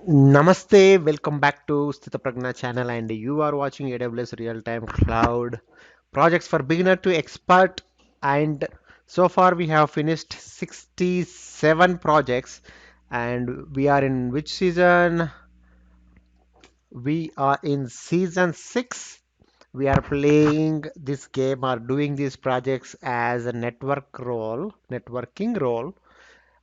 Namaste, welcome back to Sthita Pragna channel, and you are watching AWS real-time cloud projects for beginner to expert. And so far we have finished 67 projects, and we are in which season? We are in season 6. We are playing this game or doing these projects as a networking role.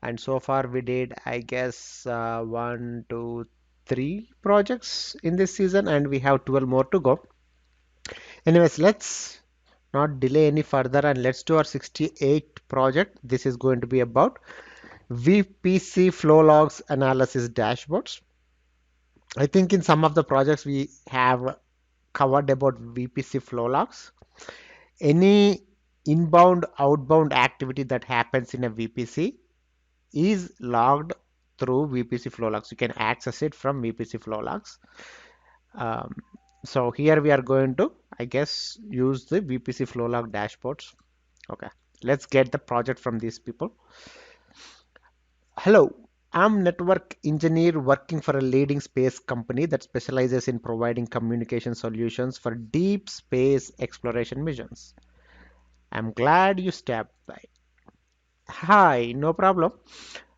And so far we did, I guess, one, two, three projects in this season, and we have 12 more to go. Anyways, let's not delay any further and let's do our 68th project. This is going to be about VPC flow logs analysis dashboards. I think in some of the projects we have covered about VPC flow logs. Any inbound, outbound activity that happens in a VPC is logged through VPC flow logs. You can access it from VPC flow logs. Um, so here we are going to, I guess, use the VPC flow log dashboards. Okay, let's get the project from these people. Hello, I'm network engineer working for a leading space company that specializes in providing communication solutions for deep space exploration missions. I'm glad you stopped by. Hi, no problem.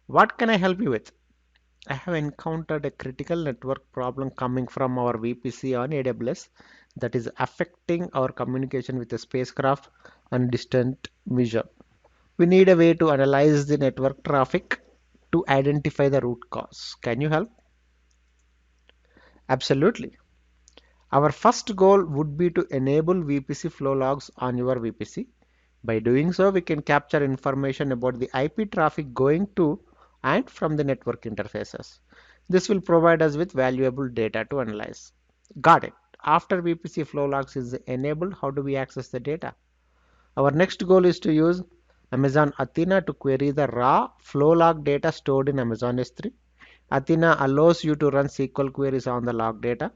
What can I help you with? I have encountered a critical network problem coming from our VPC on AWS that is affecting our communication with the spacecraft and distant mission. We need a way to analyze the network traffic to identify the root cause. Can you help? Absolutely. Our first goal would be to enable VPC flow logs on your VPC. By doing so, we can capture information about the IP traffic going to and from the network interfaces. This will provide us with valuable data to analyze. Got it. After VPC flow logs is enabled, how do we access the data? Our next goal is to use Amazon Athena to query the raw flow log data stored in Amazon S3. Athena allows you to run SQL queries on the log data,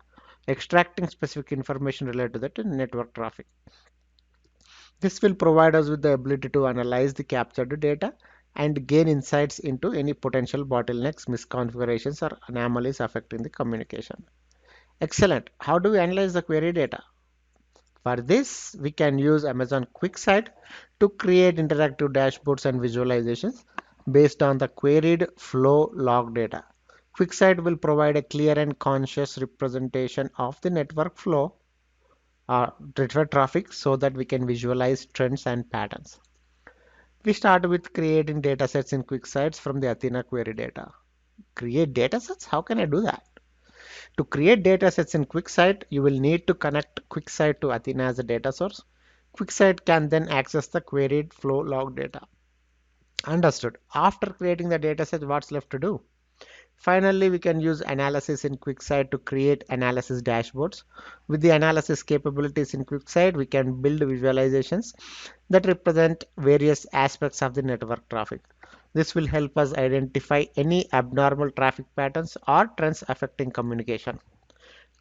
extracting specific information related to the network traffic. This will provide us with the ability to analyze the captured data and gain insights into any potential bottlenecks, misconfigurations, or anomalies affecting the communication. Excellent. How do we analyze the query data? For this, we can use Amazon QUICKSIGHT to create interactive dashboards and visualizations based on the queried flow log data. QUICKSIGHT will provide a clear and conscious representation of the network flow or network traffic so that we can visualize trends and patterns. We start with creating datasets in QuickSights from the Athena query data. Create datasets? How can I do that? To create datasets in QuickSight, you will need to connect QuickSight to Athena as a data source. QuickSight can then access the queried flow log data. Understood. After creating the dataset, what's left to do? Finally, we can use analysis in QuickSight to create analysis dashboards. With the analysis capabilities in QuickSight, we can build visualizations that represent various aspects of the network traffic. This will help us identify any abnormal traffic patterns or trends affecting communication.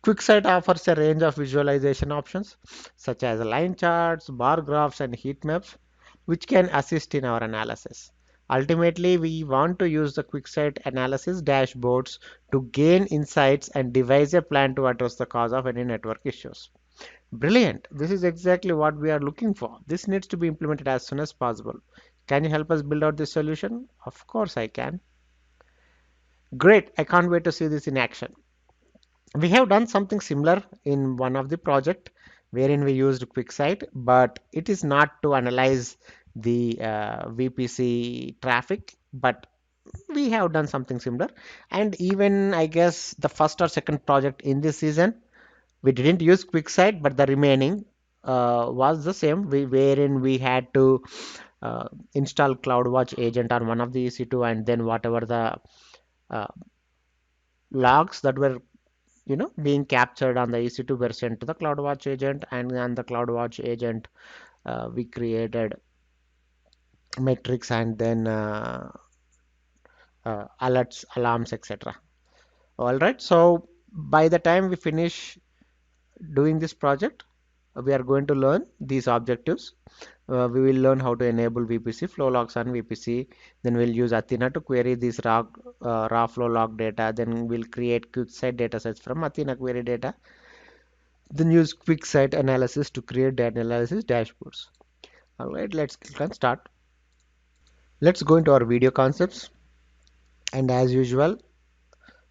QuickSight offers a range of visualization options such as line charts, bar graphs, and heat maps, which can assist in our analysis. Ultimately, we want to use the QuickSight analysis dashboards to gain insights and devise a plan to address the cause of any network issues. Brilliant! This is exactly what we are looking for. This needs to be implemented as soon as possible. Can you help us build out this solution? Of course I can. Great! I can't wait to see this in action. We have done something similar in one of the project wherein we used QuickSight, but it is not to analyze the VPC traffic, but we have done something similar. And even I guess the first or second project in this season, we didn't use QuickSight, but the remaining was the same, wherein we had to install CloudWatch agent on one of the EC2, and then whatever the uh, logs that were being captured on the EC2 were sent to the CloudWatch agent, and on the CloudWatch agent we created metrics and then alerts, alarms, etc. All right, so by the time we finish doing this project, we are going to learn these objectives. We will learn how to enable VPC flow logs on VPC. Then we'll use Athena to query these raw flow log data. Then we'll create QUICKSIGHT datasets from Athena query data. Then use QUICKSIGHT analysis to create data analysis dashboards. All right, let's click on start. Let's go into our video concepts. And as usual,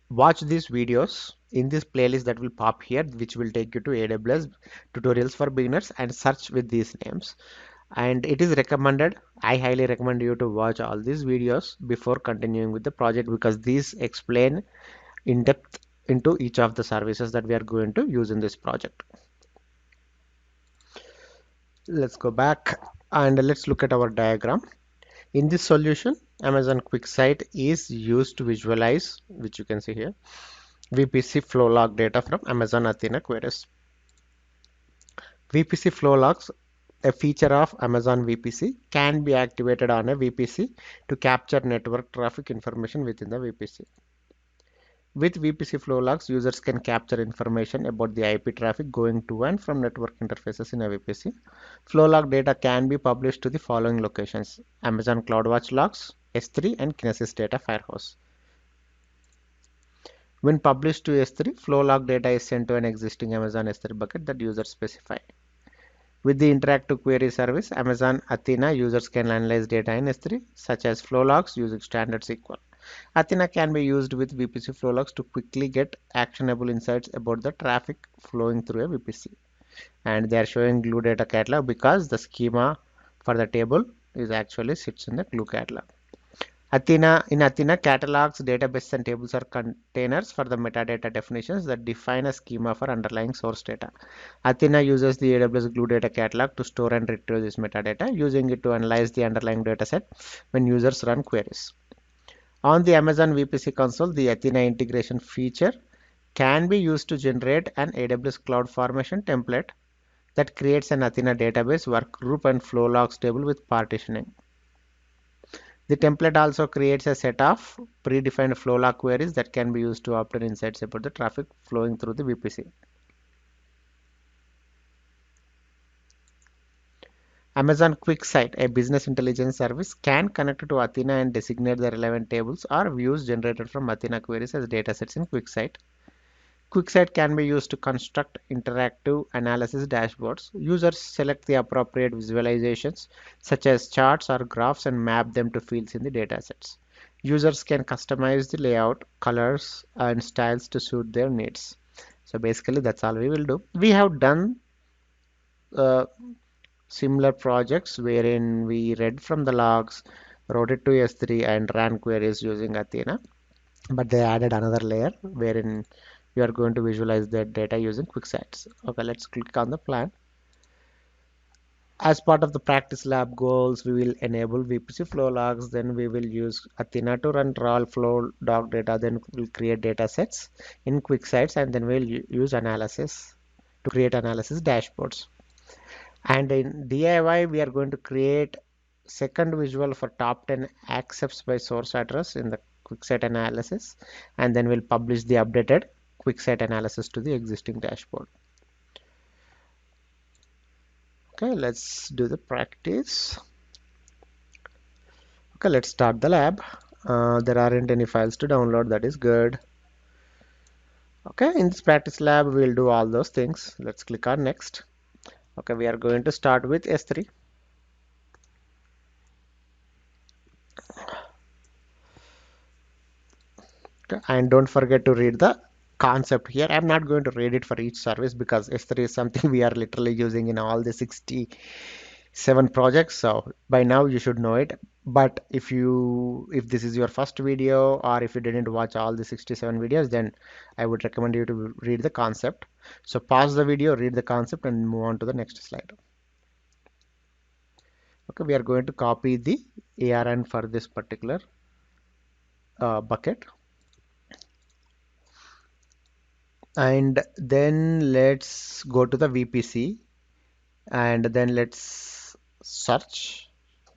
watch these videos in this playlist that will pop here, which will take you to AWS tutorials for beginners, and search with these names. And it is recommended, I highly recommend you to watch all these videos before continuing with the project, because these explain in depth into each of the services that we are going to use in this project. Let's go back and let's look at our diagram. In this solution, Amazon QuickSight is used to visualize, which you can see here, VPC flow log data from Amazon Athena queries. VPC flow logs, a feature of Amazon VPC, can be activated on a VPC to capture network traffic information within the VPC. With VPC flow logs, users can capture information about the IP traffic going to and from network interfaces in a VPC. Flow log data can be published to the following locations: Amazon CloudWatch logs, S3, and Kinesis data Firehouse. When published to S3, flow log data is sent to an existing Amazon S3 bucket that users specify. With the interactive query service, Amazon Athena, users can analyze data in S3, such as flow logs, using standard SQL. Athena can be used with VPC flow logs to quickly get actionable insights about the traffic flowing through a VPC. And they are showing glue data catalog because the schema for the table is actually sits in the glue catalog. In Athena, catalogs, databases, and tables are containers for the metadata definitions that define a schema for underlying source data. Athena uses the AWS Glue Data Catalog to store and retrieve this metadata, using it to analyze the underlying dataset when users run queries. On the Amazon VPC console, the Athena integration feature can be used to generate an AWS Cloud Formation template that creates an Athena database, workgroup, and flow logs table with partitioning. The template also creates a set of predefined flow log queries that can be used to obtain insights about the traffic flowing through the VPC. Amazon QuickSight, a business intelligence service, can connect to Athena and designate the relevant tables or views generated from Athena queries as datasets in QuickSight. QuickSight can be used to construct interactive analysis dashboards. Users select the appropriate visualizations, such as charts or graphs, and map them to fields in the datasets. Users can customize the layout, colors, and styles to suit their needs. So basically, that's all we will do. We have done uh, similar projects wherein we read from the logs, wrote it to S3, and ran queries using Athena. But they added another layer wherein you are going to visualize that data using QuickSights. Okay, let's click on the plan. As part of the practice lab goals, we will enable VPC flow logs. Then we will use Athena to run raw flow log data. Then we'll create data sets in QuickSights, and then we'll use analysis to create analysis dashboards. And in DIY, we are going to create second visual for top 10 accepts by source address in the QuickSight analysis, and then we'll publish the updated QuickSight analysis to the existing dashboard. Okay, let's do the practice. Okay, let's start the lab. There aren't any files to download, that is good. Okay, in this practice lab, we'll do all those things. Let's click on next. Okay, we are going to start with S3. Okay, and don't forget to read the concept here. I'm not going to read it for each service because S3 is something we are literally using in all the 67 projects. So by now you should know it. But if this is your first video, or if you didn't watch all the 67 videos, then I would recommend you to read the concept. So pause the video, read the concept, and move on to the next slide. Okay, we are going to copy the ARN for this particular bucket. And then let's go to the VPC, and then let's search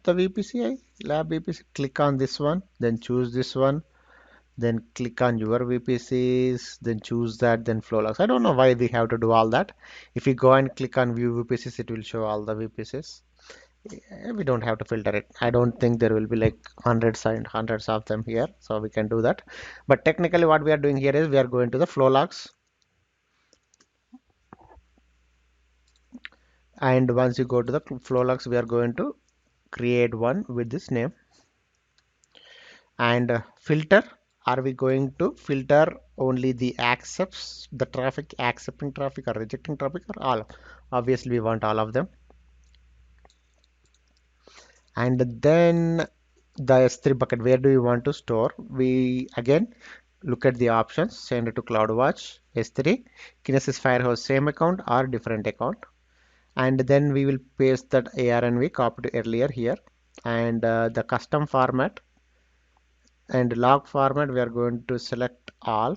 the VPC, lab VPC. Click on this one, then choose this one, then click on your VPCs, then choose that, then flow logs. I don't know why we have to do all that. If you go and click on view VPCs, it will show all the VPCs. We don't have to filter it. I don't think there will be like hundreds and hundreds of them here, so we can do that. But technically what we are doing here is we are going to the flow logs, and once you go to the flow logs, we are going to create one with this name. And filter, are we going to filter only the accepts the traffic, accepting traffic or rejecting traffic, or all? Obviously we want all of them. And then the S3 bucket, where do you want to store? We again look at the options, send it to CloudWatch, S3, Kinesis Firehose, same account or different account. And then we will paste that ARN we copied earlier here, and the custom format and log format, we are going to select all.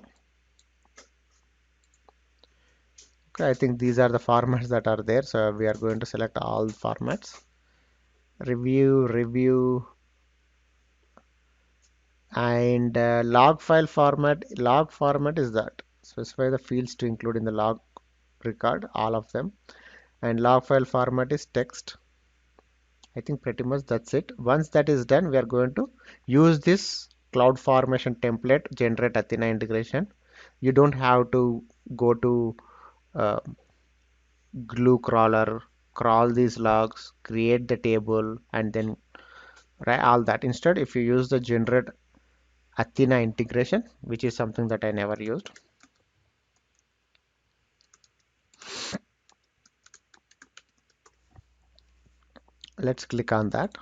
Okay, I think these are the formats that are there, so we are going to select all formats. Review, and log file format. Log format is that specify the fields to include in the log record, all of them, and log file format is text. I think pretty much that's it. Once that is done, we are going to use this cloud formation template, generate Athena integration. You don't have to go to uh, glue crawler, crawl these logs, create the table, and then write all that. Instead, if you use the generate Athena integration, which is something that I never used, let's click on that.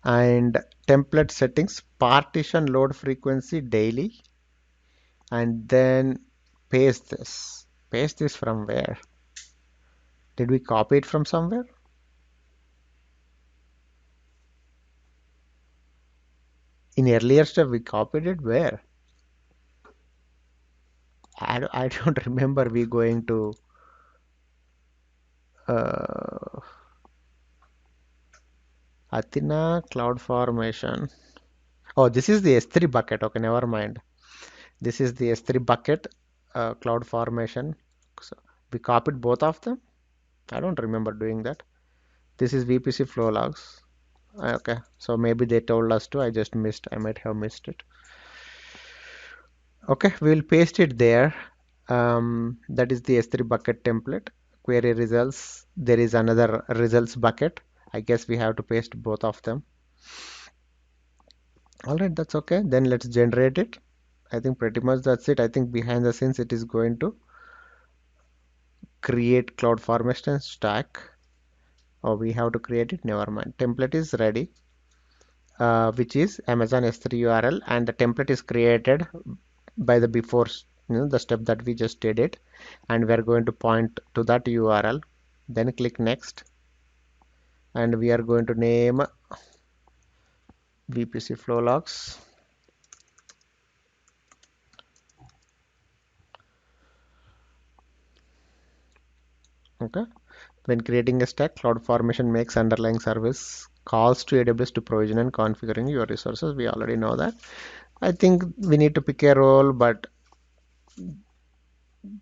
And template settings, partition load frequency daily, and then paste this. Paste this from where? Did we copy it from somewhere? In earlier step, we copied it where? I don't remember we going to uh, Athena cloud formation. Oh, this is the S3 bucket. Okay, never mind. This is the S3 bucket cloud formation. So we copied both of them. I don't remember doing that. This is VPC flow logs. Okay, so maybe they told us to. I just missed. I might have missed it. Okay, we will paste it there. That is the S3 bucket template. Query results. There is another results bucket. I guess we have to paste both of them. All right, that's okay. Then let's generate it. I think pretty much that's it. I think behind the scenes it is going to create cloud formation stack. Oh, we have to create it. Never mind. Template is ready, which is Amazon S3 URL, and the template is created by the before, the step that we just did it, and we are going to point to that URL. Then click next, and we are going to name VPC flow logs. Okay. When creating a stack, CloudFormation makes underlying service calls to AWS to provision and configuring your resources. We already know that. I think we need to pick a role, but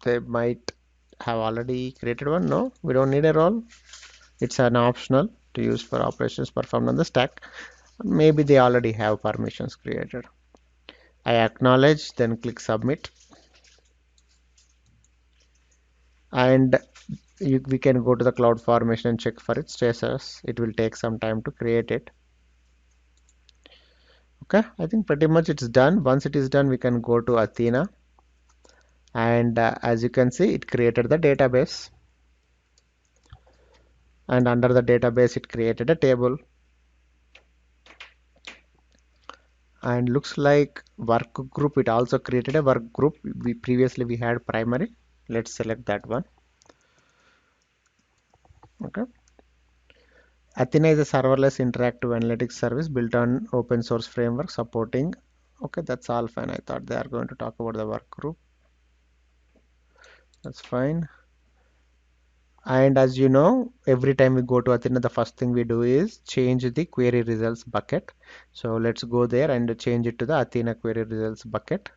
they might have already created one. No, we don't need a role. It's an optional to use for operations performed on the stack. Maybe they already have permissions created. I acknowledge, then click submit. And we can go to the cloud formation and check for its status. It will take some time to create it. Okay, I think pretty much it's done. Once it is done, we can go to Athena, and as you can see, it created the database, and under the database it created a table, and looks like work group, it also created a work group. We had primary. Let's select that one. Okay, Athena is a serverless interactive analytics service built on open source framework supporting. Okay, that's all fine. I thought they are going to talk about the work group. That's fine. And as you know, every time we go to Athena, the first thing we do is change the query results bucket. So let's go there and change it to the Athena query results bucket.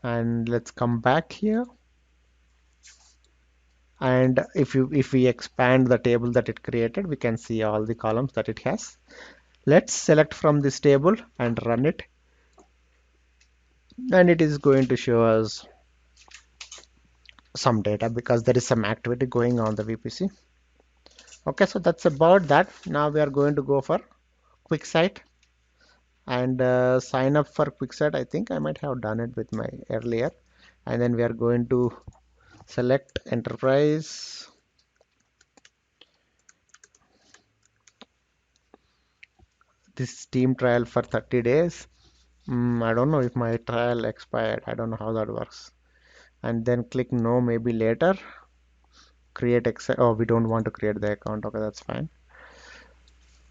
And let's come back here. And if we expand the table that it created, we can see all the columns that it has. Let's select from this table and run it. And it is going to show us some data because there is some activity going on the VPC. Okay, so that's about that. Now we are going to go for QUICKSIGHT and sign up for QUICKSIGHT. I think I might have done it with my earlier. And then we are going to select enterprise. This team trial for 30 days. I don't know if my trial expired. I don't know how that works. And then click no, maybe later. Create Excel. Oh, we don't want to create the account. Okay, that's fine.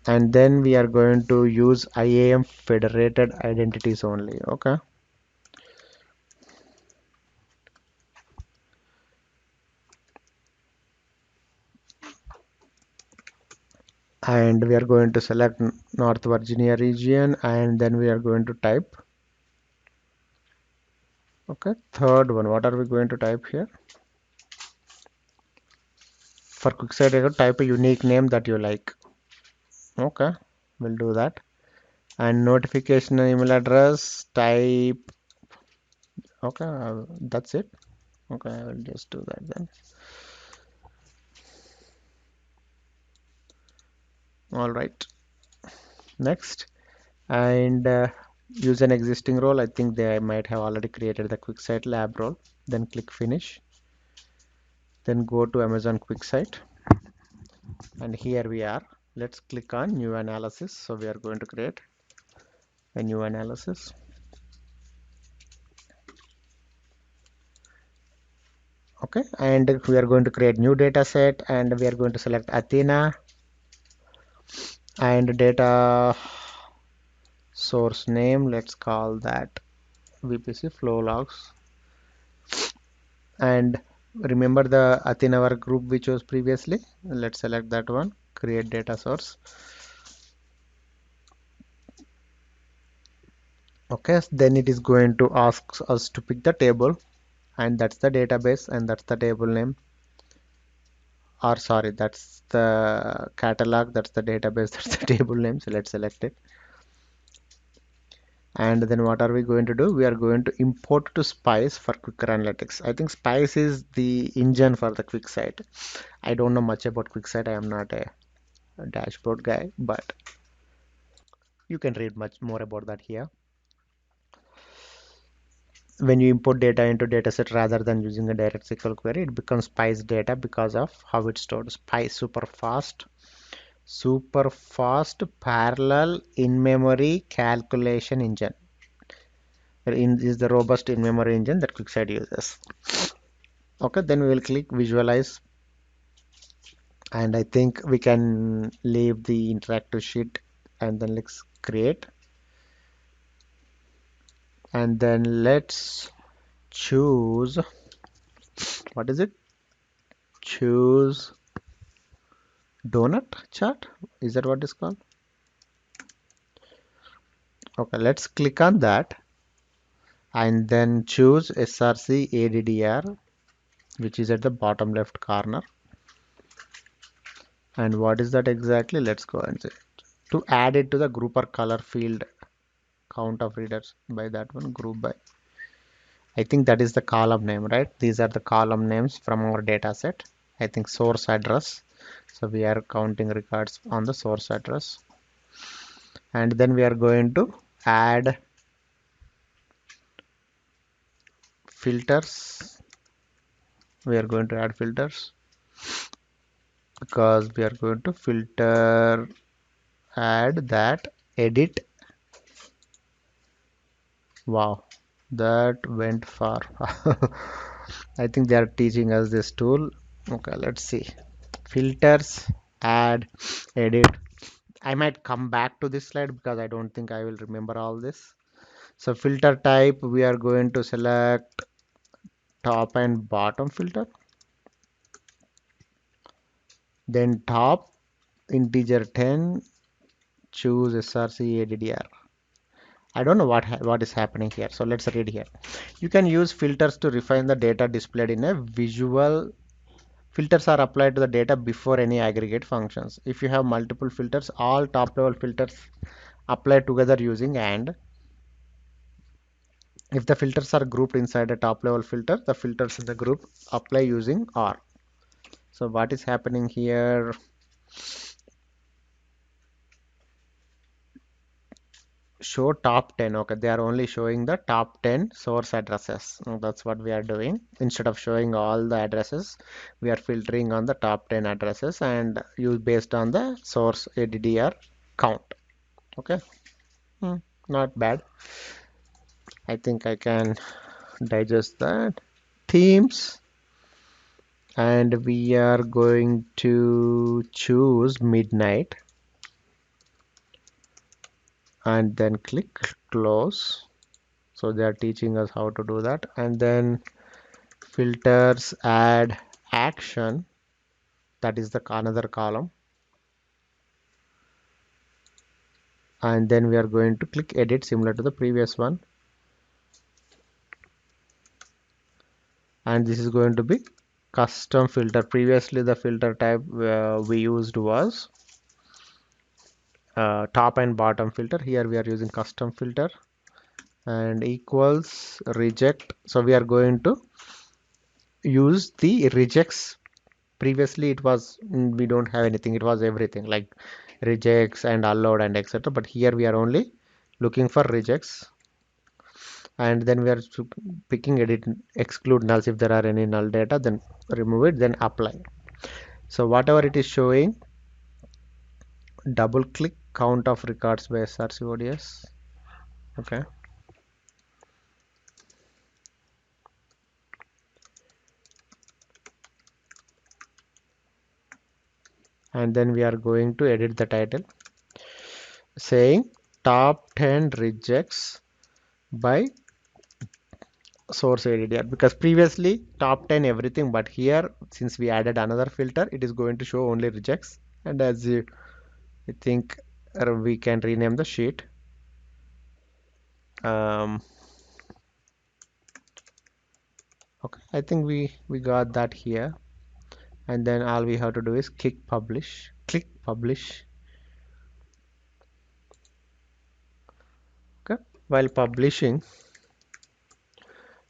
And then we are going to use IAM federated identities only. Okay. And we are going to select North Virginia region, and then we are going to type. Okay, third one, what are we going to type here? For QUICKSIGHT, type a unique name that you like. Okay, we'll do that. And notification email address, type. Okay, that's it. Okay, I will just do that then. All right, next. And use an existing role. I think they might have already created the QUICKSIGHT lab role. Then click finish. Then go to Amazon QUICKSIGHT. And here we are. Let's click on new analysis. So we are going to create a new analysis. Okay, and we are going to create new data set, and we are going to select Athena and data source name. Let's call that VPC flow logs. And remember the Athena work group we chose previously. Let's select that one, create data source. Okay, then it is going to ask us to pick the table, and that's the database, and that's the table name. Or sorry, that's the catalog, that's the database, that's the table name. So let's select it. And then what are we going to do? We are going to import to Spice for quicker analytics. I think Spice is the engine for the QUICKSIGHT. I don't know much about QUICKSIGHT. I am not a dashboard guy, but you can read much more about that here. When you import data into dataset rather than using a direct SQL query, it becomes Spice data because of how it's stored. Spice super fast parallel in-memory calculation engine. Is the robust in-memory engine that QUICKSIGHT uses. Okay, then we will click visualize, and I think we can leave the interactive sheet, and then let's create, and then let's choose, what is it? Choose donut chart. Is that what it's called? Okay, let's click on that, and then choose SRC ADDR, which is at the bottom left corner. And what is that exactly? Let's go and say to add it to the grouper color field, count of readers by that one, group by. I think that is the column name, right? These are the column names from our data set. I think source address. So we are counting records on the source address. And then we are going to add filters. We are going to add filters because we are going to filter, add that, edit. Wow, that went far. I think they are teaching us this tool. Okay, let's see. Filters, add, edit. I might come back to this slide because I don't think I will remember all this. So filter type, we are going to select top and bottom filter. then top integer 10, choose src addr. I don't know what is happening here, so let's read here. You can use filters to refine the data displayed in a visual. Filters are applied to the data before any aggregate functions. If you have multiple filters, all top level filters apply together using AND. If the filters are grouped inside a top level filter, the filters in the group apply using OR. So what is happening here? Show top 10. Okay, they are only showing the top 10 source addresses. That's what we are doing. Instead of showing all the addresses, we are filtering on the top 10 addresses and use based on the source ADDR count. Okay, not bad. I think I can digest that. Themes, and we are going to choose midnight and then click close. So they are teaching us how to do that. And then filters, add action, that is the another column, and then we are going to click edit similar to the previous one, and this is going to be custom filter. Previously the filter type we used was top and bottom filter. Here we are using custom filter, and equals reject. So we are going to use the rejects. Previously it was we don't have anything, it was everything like rejects and allowed and etc. But here we are only looking for rejects, and then we are picking edit exclude nulls. If there are any null data, then remove it, then apply. So whatever it is showing, double click count of records by src ods. Okay, and then we are going to edit the title saying top 10 rejects by source ADDR, because previously top 10 everything, but here since we added another filter, it is going to show only rejects. And as you I think we can rename the sheet. Okay, I think we got that here, and then all we have to do is click publish. Okay, while publishing,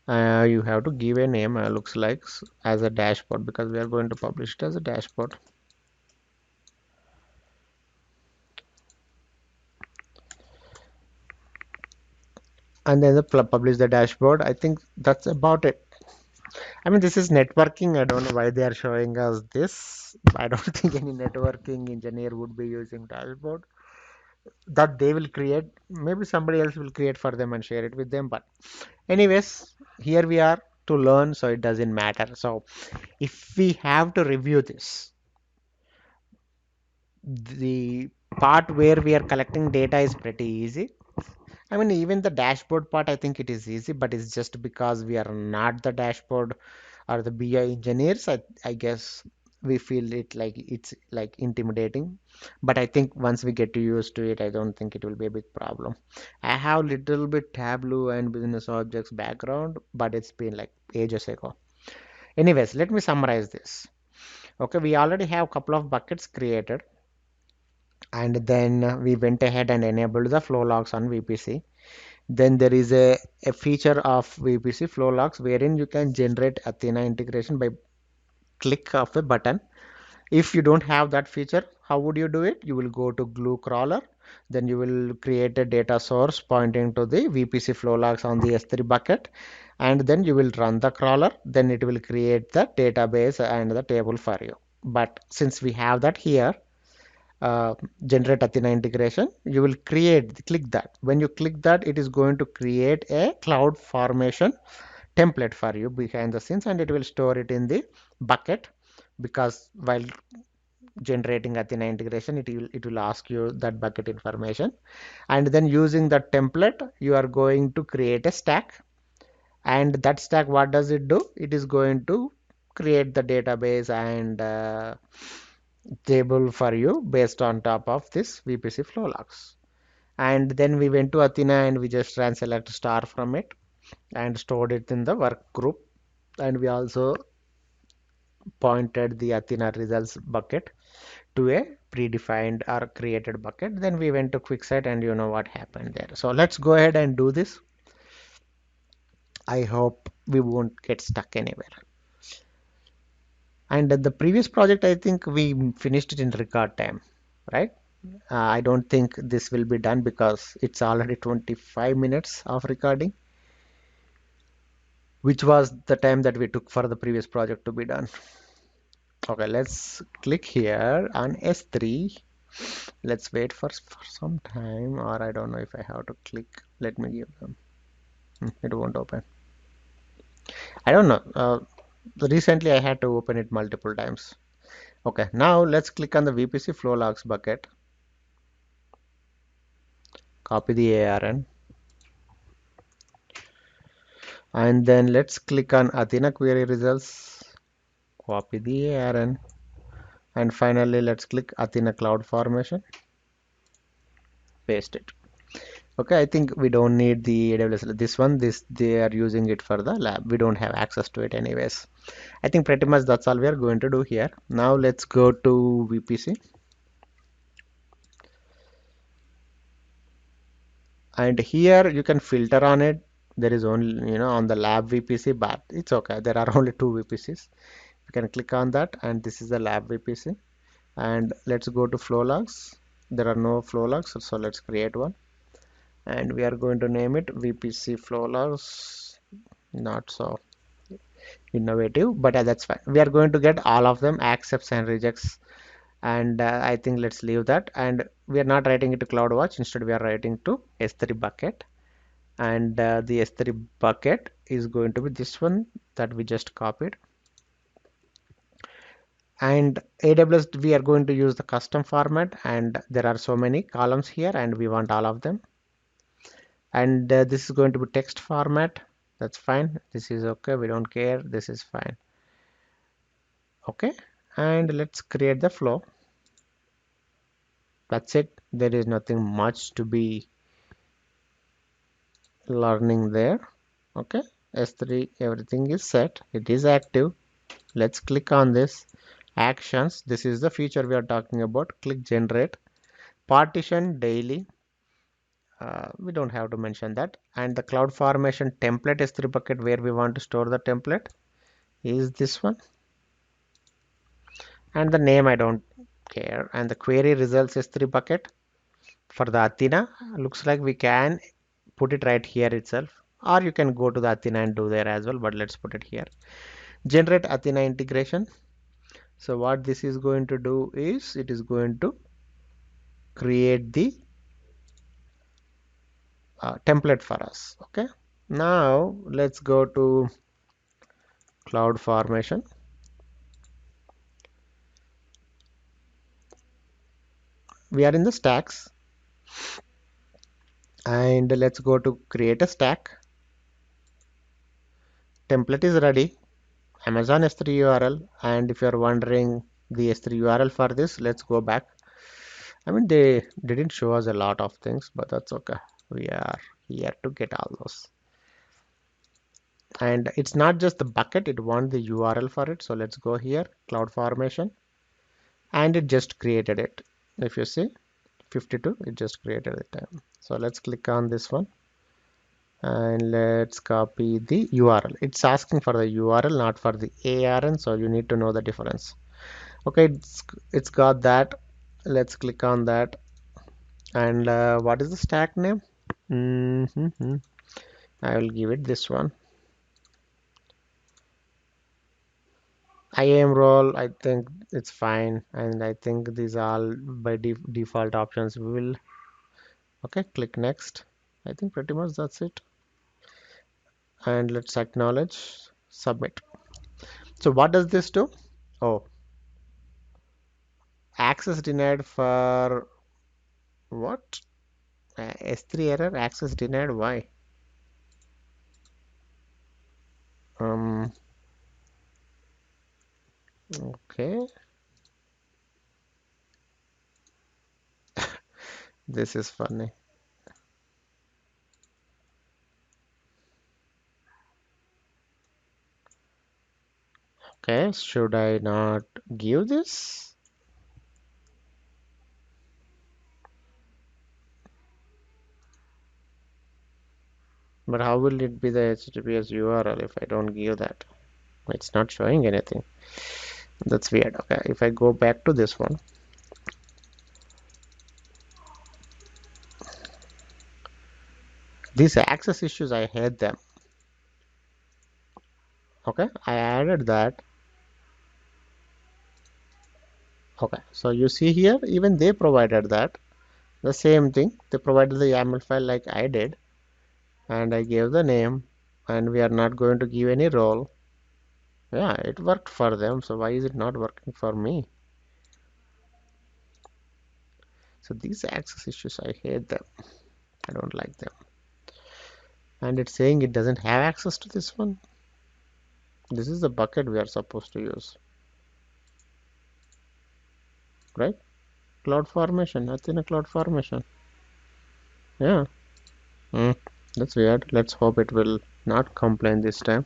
you have to give a name, looks like as a dashboard, because we are going to publish it as a dashboard. And then publish the dashboard. I think that's about it. I mean, this is networking. I don't know why they are showing us this. I don't think any networking engineer would be using dashboard that they will create. Maybe somebody else will create for them and share it with them. But anyways, here we are to learn, so it doesn't matter. So if we have to review this, the part where we are collecting data is pretty easy. I mean, even the dashboard part, I think it is easy, but it's just because we are not the dashboard or the BI engineers. I guess we feel it like it's like intimidating. But I think once we get used to it, I don't think it will be a big problem. I have little bit Tableau and business objects background, but it's been like ages ago. Anyways, let me summarize this. Okay, we already have a couple of buckets created, and then we went ahead and enabled the flow logs on VPC. Then there is a feature of VPC flow logs wherein you can generate Athena integration by click of a button. If you don't have that feature, how would you do it? You will go to glue crawler, then you will create a data source pointing to the VPC flow logs on the S3 bucket, and then you will run the crawler, then it will create the database and the table for you. But since we have that here, generate Athena integration, you will click that. When you click that, it is going to create a cloud formation template for you behind the scenes, and it will store it in the bucket, because while generating Athena integration, it will ask you that bucket information. And then using that template, you are going to create a stack, and that stack, what does it do? It is going to create the database and table for you based on top of this VPC flow logs. And then we went to Athena and we just ran select star from it and stored it in the work group. And we also pointed the Athena results bucket to a predefined or created bucket. Then we went to QUICKSIGHT and you know what happened there. So let's go ahead and do this. I hope we won't get stuck anywhere. And the previous project, I think we finished it in record time, right? I don't think this will be done because it's already 25 minutes of recording, which was the time that we took for the previous project to be done. Okay, let's click here on S3. Let's wait for some time, or I don't know if I have to click. Let me give them. It won't open. I don't know. Recently, I had to open it multiple times. Okay, now let's click on the VPC flow logs bucket. Copy the ARN. And then let's click on Athena query results. Copy the ARN. And finally, let's click Athena cloud formation. Paste it. Okay, I think we don't need the AWS. This they are using it for the lab. We don't have access to it anyways. I think pretty much that's all we are going to do here. Now let's go to VPC. And here you can filter on it. There is only, on the lab VPC, but it's okay. There are only two VPCs. You can click on that, and this is the lab VPC. And let's go to flow logs. There are no flow logs, so let's create one. And we are going to name it VPC flow logs. Not so innovative, but that's fine. We are going to get all of them, accepts and rejects. And I think let's leave that. And we are not writing it to CloudWatch. Instead, we are writing to S3 bucket. And the S3 bucket is going to be this one that we just copied. And AWS, we are going to use the custom format, and there are so many columns here and we want all of them. And this is going to be text format. That's fine. This is okay. We don't care. This is fine. Okay. And let's create the flow. That's it. There is nothing much to be learning there. Okay. S3, everything is set. It is active. Let's click on this. Actions. This is the feature we are talking about. Click generate. Partition daily. We don't have to mention that. And the cloud formation template S3 bucket where we want to store the template is this one. And the name I don't care. And the query results S3 bucket for the Athena. Looks like we can put it right here itself. Or you can go to the Athena and do there as well. But let's put it here. Generate Athena integration. So what this is going to do is it is going to create the template for us. Okay. Now let's go to cloud formation. We are in the stacks, and let's go to create a stack. Template is ready. Amazon S3 URL. And if you are wondering the S3 URL for this, let's go back. I mean, they didn't show us a lot of things, but that's okay. We are here to get all those. And it's not just the bucket, it wants the URL for it. So let's go here, cloud formation, and it just created it. If you see 52, it just created it. So let's click on this one and let's copy the URL. It's asking for the URL, not for the ARN, so you need to know the difference. Okay, it's got that. Let's click on that. And what is the stack name? I will give it this one. IAM role, I think it's fine, and I think these are by default options. We will okay, click next. I think pretty much that's it. And let's acknowledge, submit. So what does this do? Oh, access denied for what? S3 error, access denied. Why? Um, okay. This is funny. Okay, should I not give this? But how will it be the HTTPS URL if I don't give that? It's not showing anything. That's weird. Okay, if I go back to this one, these access issues, I hate them. Okay, I added that. Okay, so you see here, even they provided that. The same thing, they provided the YAML file like I did, and I gave the name, and we are not going to give any role. Yeah, it worked for them, so why is it not working for me? So these access issues, I hate them. I don't like them. And it's saying it doesn't have access to this one. This is the bucket we are supposed to use, right? Cloud formation, Athena cloud formation. Yeah. Hmm. That's weird. Let's hope it will not complain this time.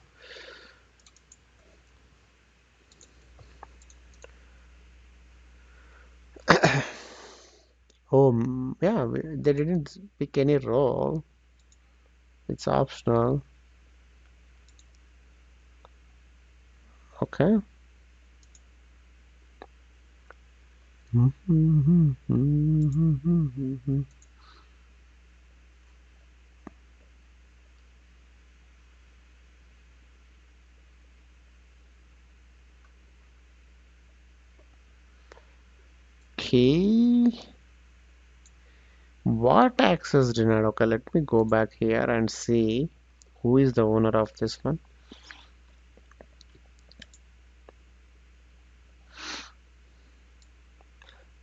Oh, yeah, they didn't pick any role. It's optional. Okay. Okay. What access denied? Okay, let me go back here and see who is the owner of this one.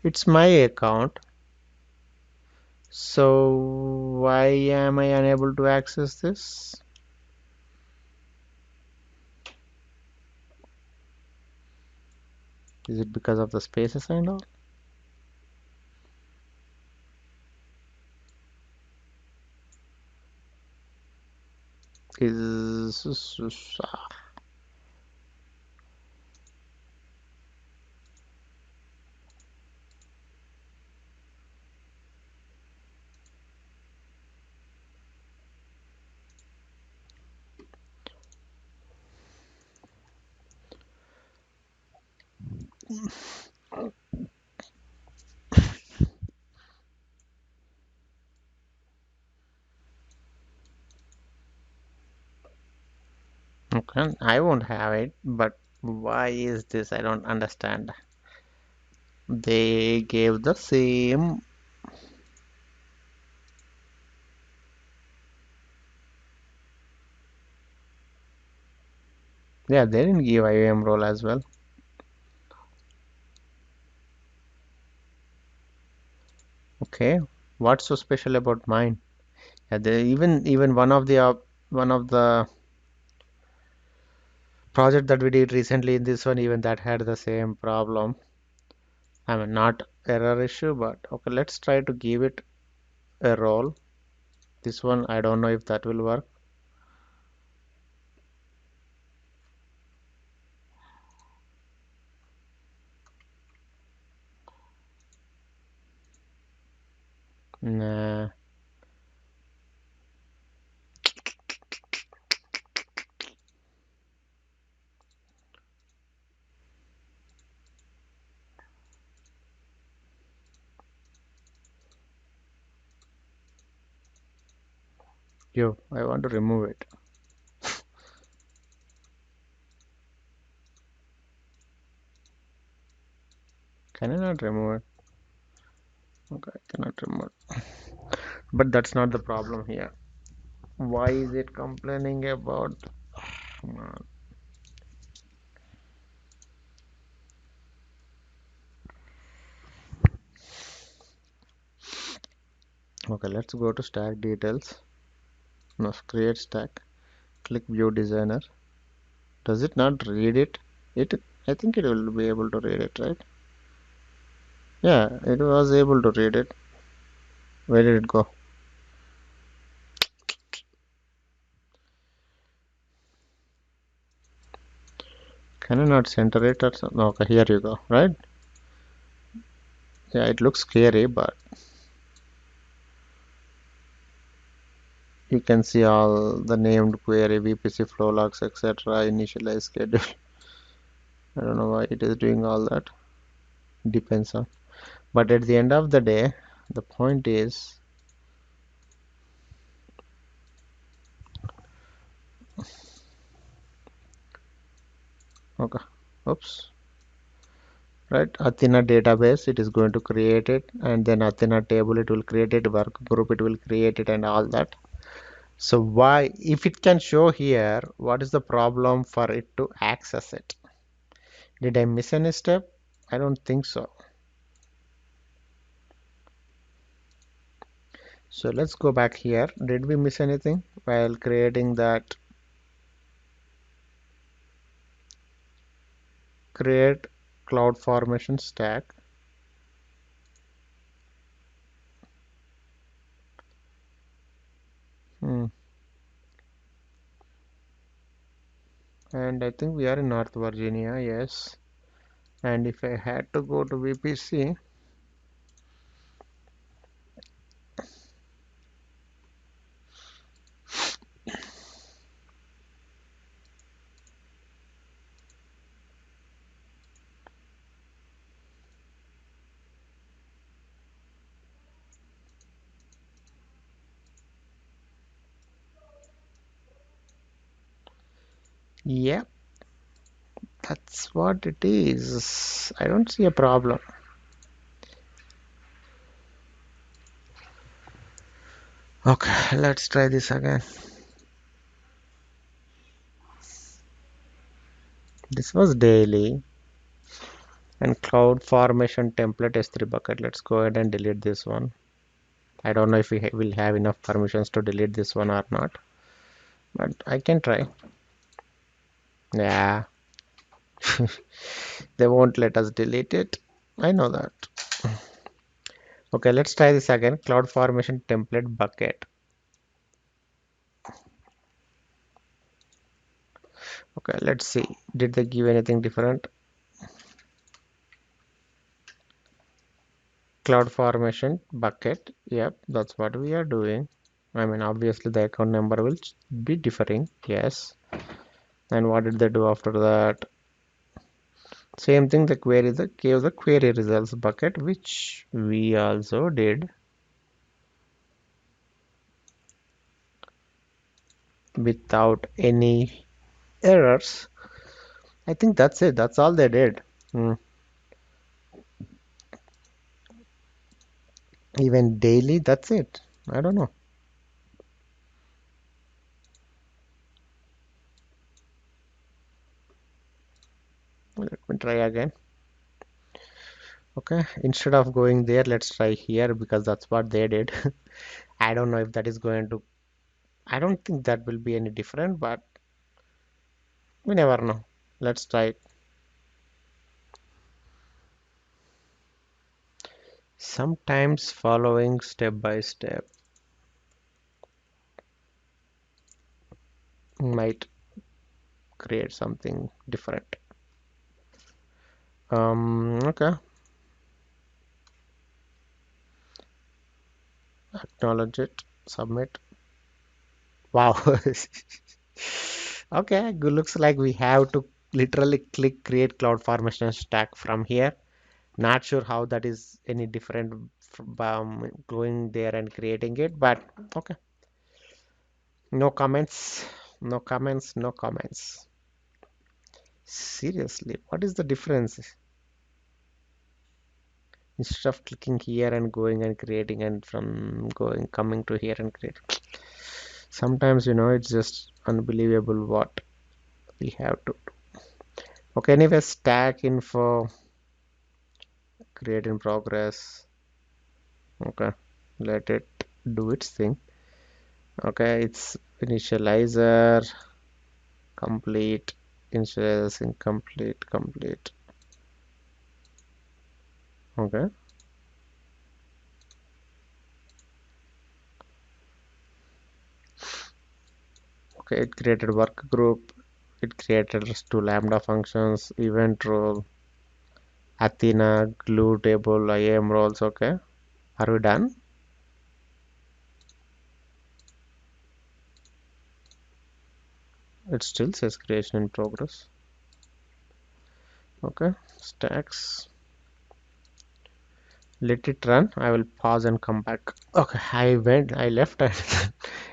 It's my account. So why am I unable to access this? Is it because of the spaces and all? Is okay? I won't have it, but why is this? I don't understand. They gave the same. Yeah, they didn't give IAM role as well. Okay, what's so special about mine? Yeah, they even one of the project that we did recently in this one, even that had the same problem. I mean, not error issue, but okay, let's try to give it a role. This one, I don't know if that will work. Nah. Yo, I want to remove it. Can I not remove it? Okay, I cannot remove it. But that's not the problem here. Why is it complaining about? Come on. Okay, let's go to stack details. No, create stack. Click view designer. Does it not read it? I think it will be able to read it, right? Yeah, it was able to read it. Where did it go? Can I not center it or something? Okay, here you go, right? Yeah, it looks scary, but you can see all the named query, VPC flow logs, etc. Initialize schedule. I don't know why it is doing all that. Depends on. But at the end of the day, the point is, okay, oops, right? Athena database, it is going to create it, and then Athena table, it will create it, work group, it will create it, and all that. So why, if it can show here, what is the problem for it to access it? Did I miss any step? I don't think so. So let's go back here. Did we miss anything while creating that? Create cloud formation stack. Hmm. And I think we are in North Virginia, yes. And if I had to go to VPC, yep, that's what it is. I don't see a problem. Okay, let's try this again. This was daily and cloud formation template S3 bucket. Let's go ahead and delete this one. I don't know if we will have enough permissions to delete this one or not, but I can try. Yeah, they won't let us delete it. I know that. Okay, let's try this again. Cloud formation template bucket. Okay, let's see. Did they give anything different? Cloud formation bucket. Yep, that's what we are doing. I mean, obviously the account number will be differing. Yes. And what did they do after that? Same thing, the query, the gave the query results bucket, which we also did without any errors. I think that's it. That's all they did. Hmm. Even daily, that's it. I don't know. Let me try again. Okay, instead of going there, let's try here because that's what they did. I don't know if that is going to, I don't think that will be any different, but we never know. Let's try it. Sometimes following step by step might create something different. Okay, acknowledge it, submit. Wow. Okay, good. Looks like we have to literally click create cloud formation stack from here. Not sure how that is any different from going there and creating it, but okay. No comments, no comments, no comments. Seriously, what is the difference? Instead of clicking here and going and creating and from going coming to here and create. Sometimes, it's just unbelievable what we have to do. Okay, anyway, stack info, create in progress. Okay, let it do its thing. Okay, it's initializer, complete, initializing, complete. Okay, Okay, it created work group, it created two lambda functions, event role, Athena, glue table, IAM roles. Okay, are we done? It still says creation in progress. Okay, stacks. Let it run. I will pause and come back. Okay, I left and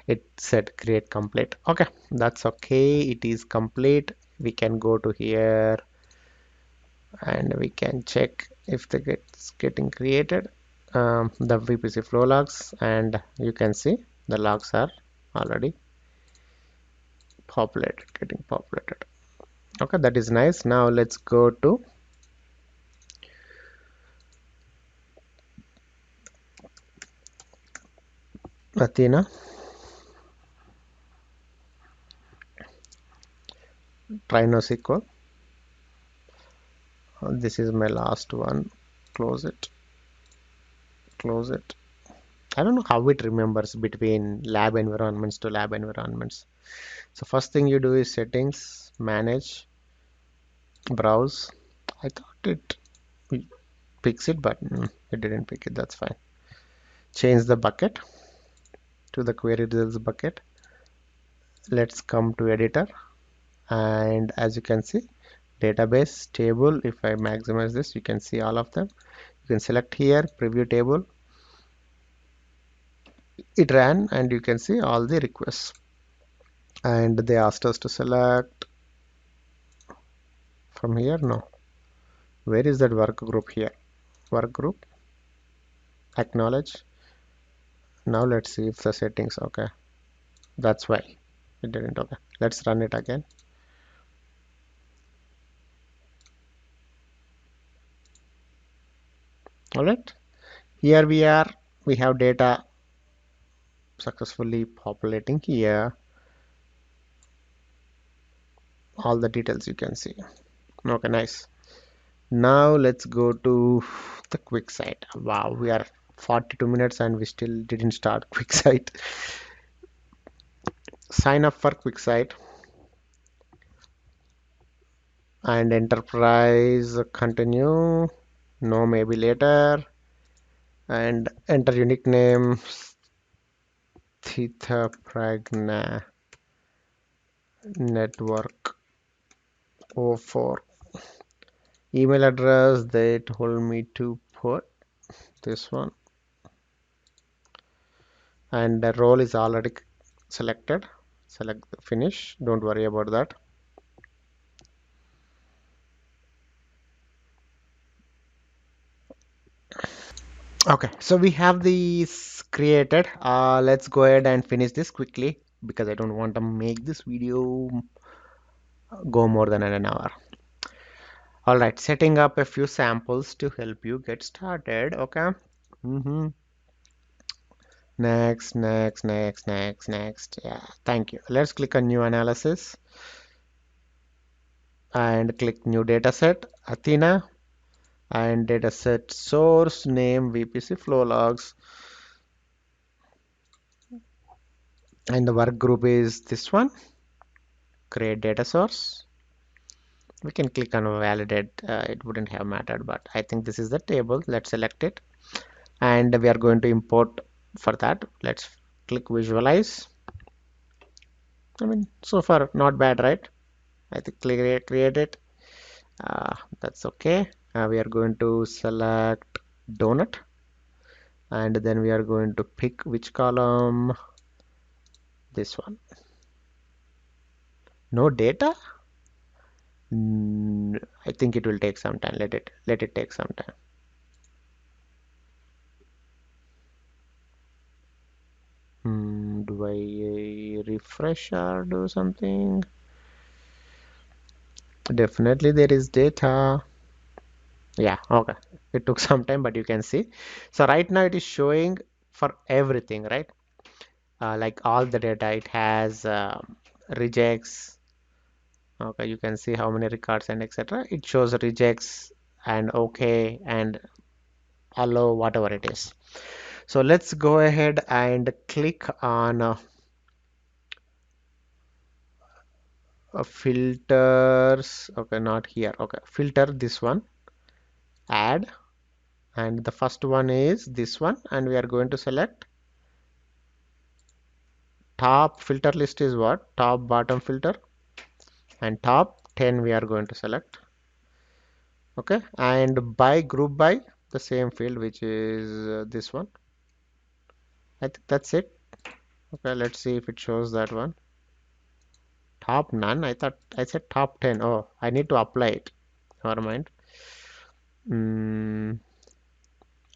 it said create complete. Okay, that's okay. It is complete. We can go to here and we can check if the gets getting created. The VPC flow logs, and you can see the logs are already getting populated. Okay, that is nice. Now let's go to Athena. Try NoSQL. This is my last one. Close it. Close it. I don't know how it remembers between lab environments to lab environments. So first thing you do is settings, manage, browse. I thought it picks it, but it didn't pick it. That's fine. Change the bucket to the query results bucket. Let's come to editor, and as you can see, database table. If I maximize this, you can see all of them. You can select here, preview table. It ran, and you can see all the requests. And they asked us to select from here. No, where is that work group? Here, work group, acknowledge. Now let's see if the settings. Okay, that's why it didn't. Okay, let's run it again. All right, here we have data successfully populating here. All the details you can see. Okay, nice. Now let's go to the QUICKSIGHT. Wow, we are 42 minutes and we still didn't start QUICKSIGHT. Sign up for QUICKSIGHT and enterprise, continue, no maybe later, and enter unique name Theta Pragna Network 04. Email address, they told me to put this one, and the role is already selected. Select finish, don't worry about that. Okay, so we have these created. Let's go ahead and finish this quickly because I don't want to make this video go more than an hour. All right, setting up a few samples to help you get started. Okay. Next, next, next, next, next. Yeah, thank you. Let's click on new analysis and click new dataset, Athena, and dataset source name VPC flow logs, and the work group is this one. Create data source. We can click on validate. It wouldn't have mattered, but I think this is the table. Let's select it, and we are going to import. For that, let's click visualize. I mean, so far not bad, right? I think create it. That's okay. We are going to select donut, and then we are going to pick which column. This one. No data. I think it will take some time. Let it take some time. Do I refresh or do something? Definitely there is data. Yeah, okay. It took some time, but you can see. So right now it is showing for everything, right? Like all the data, it has rejects. Okay, you can see how many records and etc. It shows rejects and okay and allow, whatever it is. So let's go ahead and click on filters. Okay, not here. Okay, filter this one, add, and the first one is this one, and we are going to select top. Filter list is what? Top bottom filter, and top 10 we are going to select. Okay, and by group by the same field, which is this one. I think that's it. Okay, let's see if it shows that one. Top none. I thought I said top 10. Oh, I need to apply it. Never mind.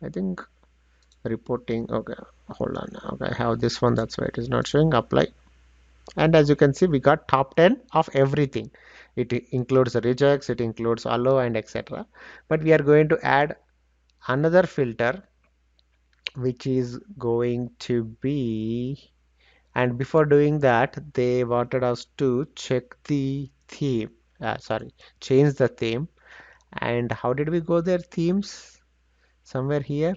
I think reporting. Okay, hold on. Okay, I have this one. That's why it is not showing. Apply. And as you can see, we got top 10 of everything. It includes the rejects, it includes allow, and etc. But we are going to add another filter, which is going to be, and before doing that, they wanted us to check the theme. Sorry, change the theme. And how did we go there? Themes somewhere here.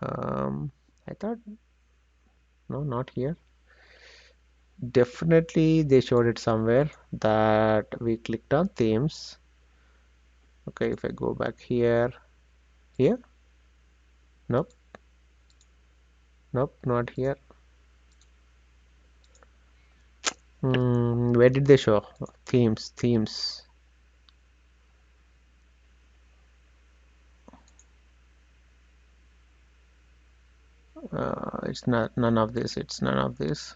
I thought, no, not here. Definitely they showed it somewhere that we clicked on themes. Okay, if I go back here, nope, nope, not here. Where did they show? Themes. It's not none of this. It's none of this.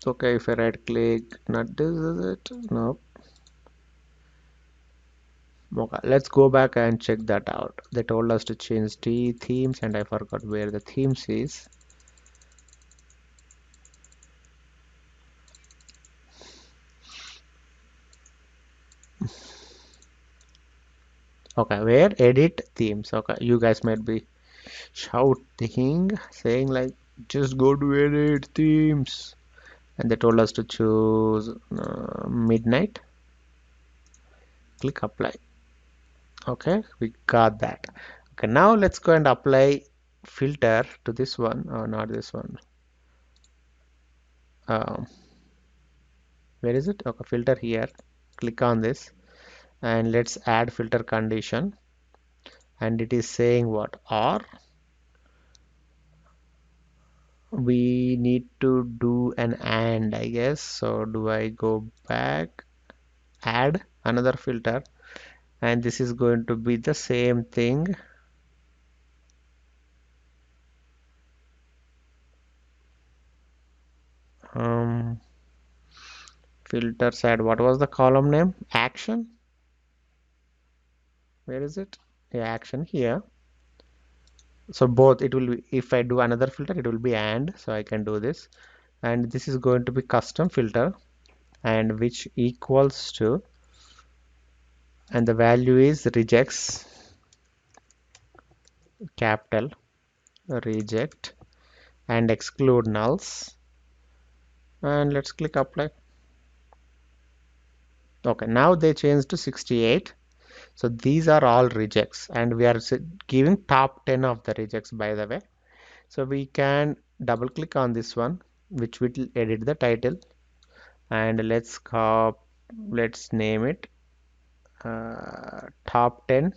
Okay, if I right click, not this, is it? Nope. Okay, let's go back and check that out. They told us to change the themes, and I forgot where the themes is. Okay, where edit themes. Okay, you guys might be shouting, saying like, just go to edit themes. And they told us to choose midnight. Click apply. Okay, we got that. Okay, now let's go and apply filter to this one, or not this one. Um, where is it? Okay, filter here. Click on this, and let's add filter condition. And it is saying what? Or we need to do an and, I guess. So do I go back, add another filter, and this is going to be the same thing. Filters add, what was the column name? Action. Where is it? Yeah, action here. So both, it will be, if I do another filter, it will be and, so I can do this. And this is going to be custom filter, and which equals to, and the value is rejects, capital reject, and exclude nulls. And let's click apply. Okay, now they changed to 68. So these are all rejects, and we are giving top 10 of the rejects, by the way. So we can double click on this one, which will edit the title, and let's name it top 10.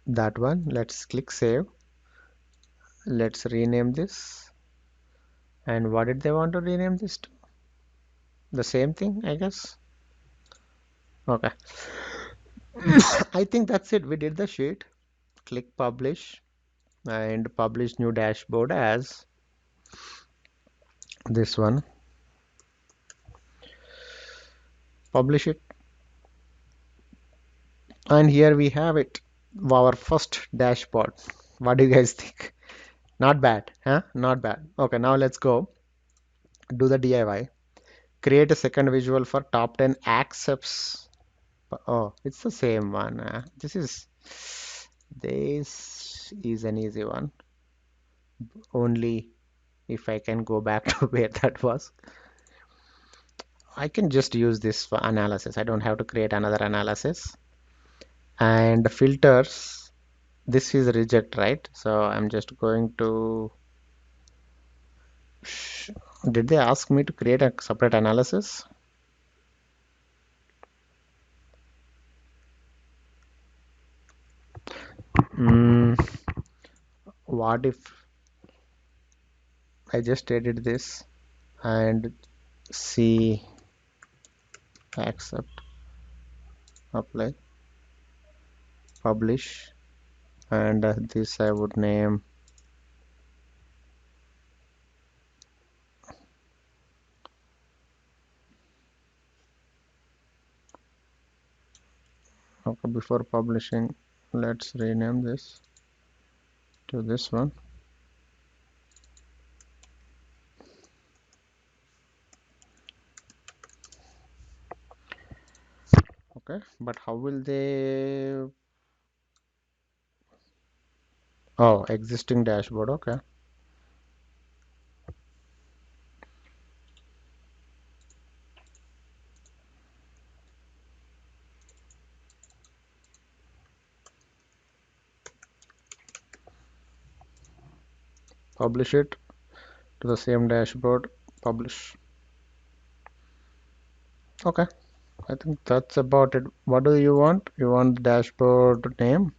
That one. Let's click save. Let's rename this. And what did they want to rename this to? The same thing, I guess. Okay. I think that's it. We did the sheet. Click publish, and publish new dashboard as this one. Publish it, and here we have it, our first dashboard. What do you guys think? Not bad, huh? Not bad. Okay, now let's go do the DIY. Create a second visual for top 10 accepts. Oh, it's the same one. This is an easy one. Only if I can go back to where that was. I can just use this for analysis. I don't have to create another analysis. And filters. this is reject, right? So I'm just going to, did they ask me to create a separate analysis? Mm, what if I just edit this and see, accept, apply, publish, and this I would name okay. Before publishing, let's rename this to this one. Okay, but how will they, oh, existing dashboard. Okay, publish it to the same dashboard, publish. Okay, I think that's about it. What do you want? You want the dashboard name?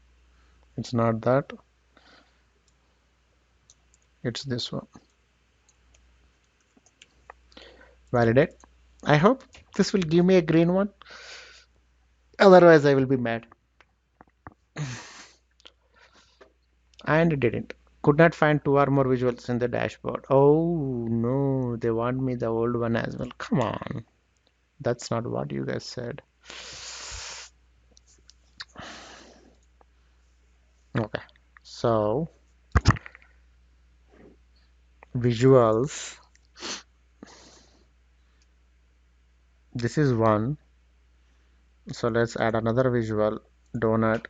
It's not that, it's this one. Validate. I hope this will give me a green one, otherwise I will be mad. And it didn't. Could not find two or more visuals in the dashboard. Oh no, they want me the old one as well. Come on, that's not what you guys said. Okay, so visuals, this is one. So let's add another visual, donut.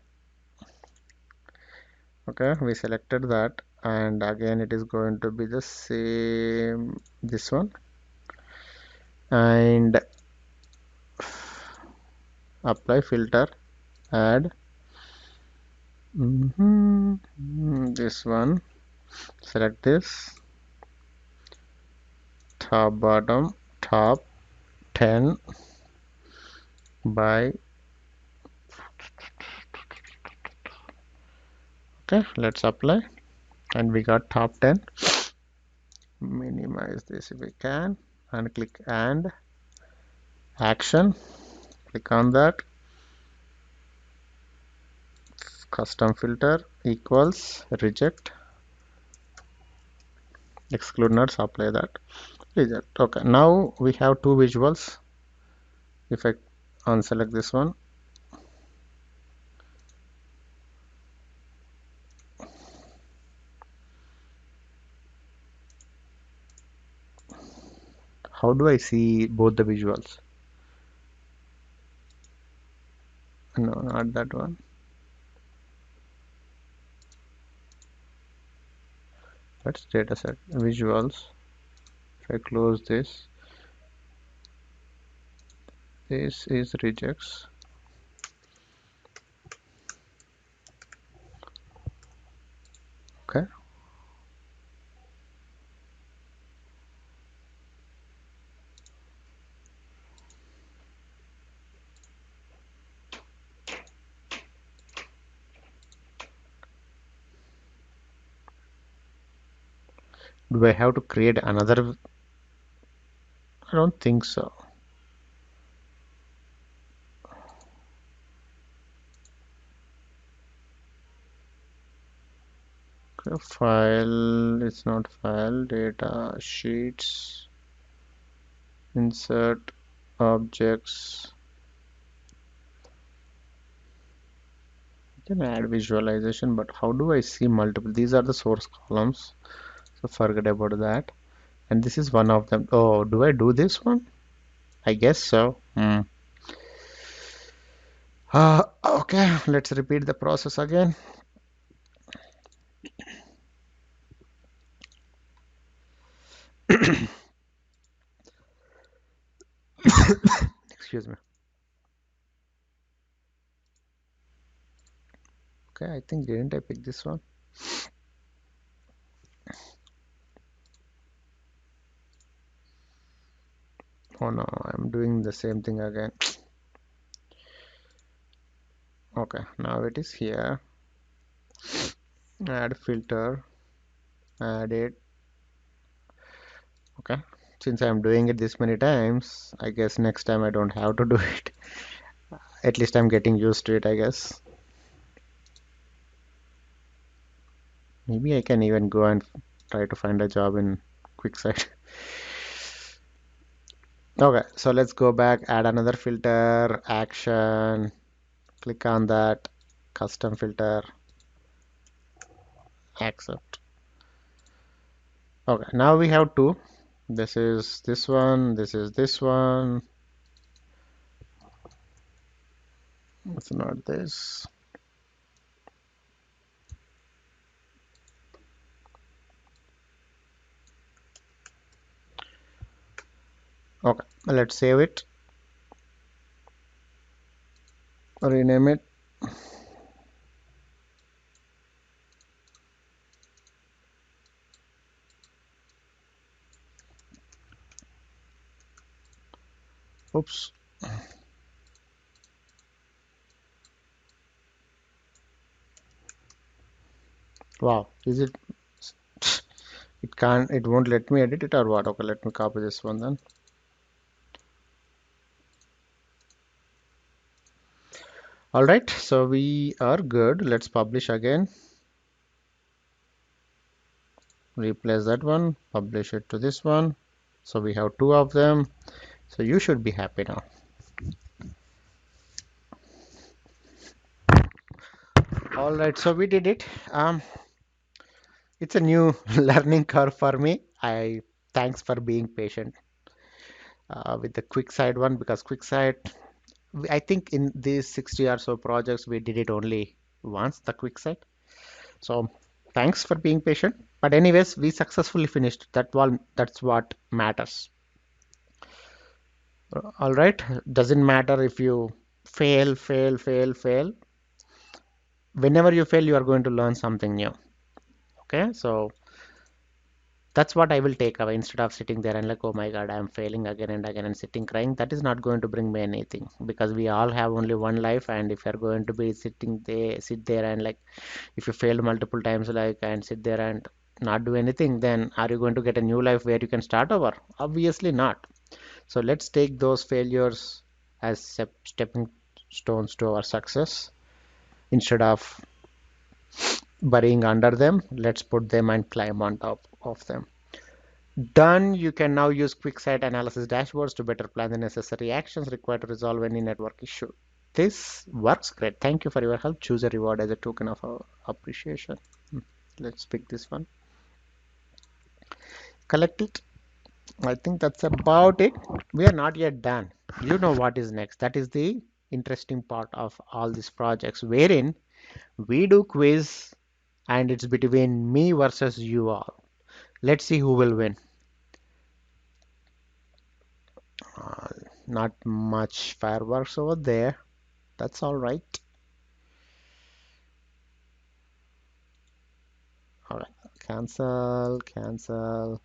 Okay, we selected that, and again it is going to be the same, this one, and apply filter, add this one, select this, top bottom, top 10 by, okay, let's apply, and we got top 10. Minimize this if we can, and click and action, click on that, custom filter equals reject, exclude nuts, apply that, reject. Okay, now we have two visuals. If I unselect this one, how do I see both the visuals? No, not that one. Let's dataset visuals. If I close this, this is rejects. Okay, do I have to create another? I don't think so. Okay, file, it's not file, data sheets, insert objects. You can add visualization, but how do I see multiple? These are the source columns, so forget about that. And this is one of them. Oh, do I do this one? I guess so. Okay, let's repeat the process again. Excuse me. Okay, I think didn't I pick this one? Oh no, I'm doing the same thing again. Okay, now it is here. Add filter, add it. Okay, since I'm doing it this many times, I guess next time I don't have to do it. At least I'm getting used to it, I guess. Maybe I can even go and try to find a job in QUICKSIGHT. Okay, so let's go back, add another filter, action, click on that, custom filter, accept. Okay, now we have two. This is this one, this is this one. It's not this. Okay, let's save it, rename it. Oops. Wow, is it? It can't, it won't let me edit it or what? Okay, let me copy this one then. All right, so we are good. Let's publish again. Replace that one, publish it to this one. So we have two of them. So you should be happy now. All right, so we did it. It's a new learning curve for me. I thanks for being patient with the QUICKSIGHT one, because QUICKSIGHT, I think in these 60 or so projects we did it only once, the QUICKSIGHT. So thanks for being patient. But anyways, we successfully finished that one. That's what matters. All right. Doesn't matter if you fail. Whenever you fail, you are going to learn something new. Okay. So that's what I will take away, instead of sitting there and like, oh my God, I'm failing again and again and sitting crying. That is not going to bring me anything, because we all have only one life. And if you're going to be sit there and like, if you failed multiple times, like, and sit there and not do anything, then are you going to get a new life where you can start over? Obviously not. So let's take those failures as stepping stones to our success. Instead of burying under them, let's put them and climb on top of them. Done. You can now use QUICKSIGHT analysis dashboards to better plan the necessary actions required to resolve any network issue. This works great. Thank you for your help. Choose a reward as a token of our appreciation. Let's pick this one. Collect it. I think that's about it. We are not yet done. You know what is next. That is the interesting part of all these projects, wherein we do quiz and it's between me versus you all. Let's see who will win. Uh, Not much fireworks over there. That's all right. All right. Cancel, cancel,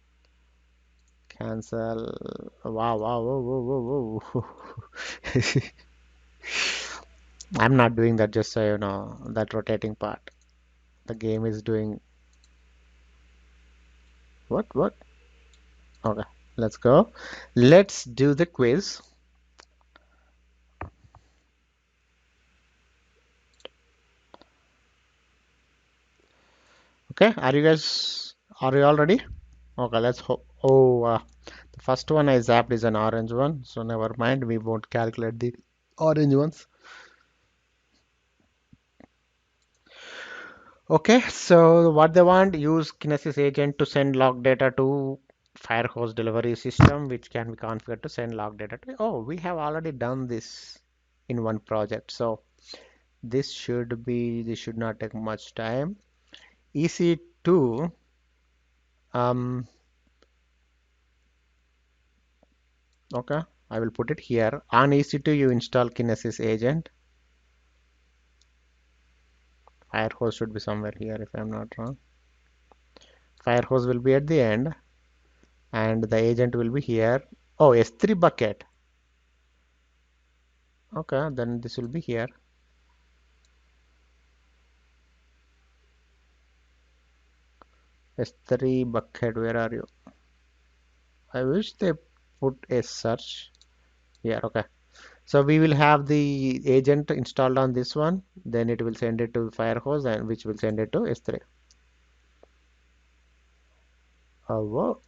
cancel. Wow, wow, whoa, whoa, whoa, whoa. I'm not doing that, just so you know, that rotating part. The game is doing what? Okay, let's go. Let's do the quiz. Okay, are you all ready? Okay, let's hope. Oh, the first one I zapped is an orange one, so never mind. We won't calculate the orange ones. Okay, so what they want, use Kinesis agent to send log data to Firehose delivery system, which can be configured to send log data to. Oh, we have already done this in one project, so this should not take much time. EC2, okay, I will put it here. On EC2, you install Kinesis agent. Fire hose should be somewhere here if I'm not wrong. Fire hose will be at the end and the agent will be here. Oh, S3 bucket. Okay, then this will be here. S3 bucket, where are you? I wish they put a search here. Okay. So we will have the agent installed on this one. Then it will send it to Firehose and which will send it to S3. Oh, whoa.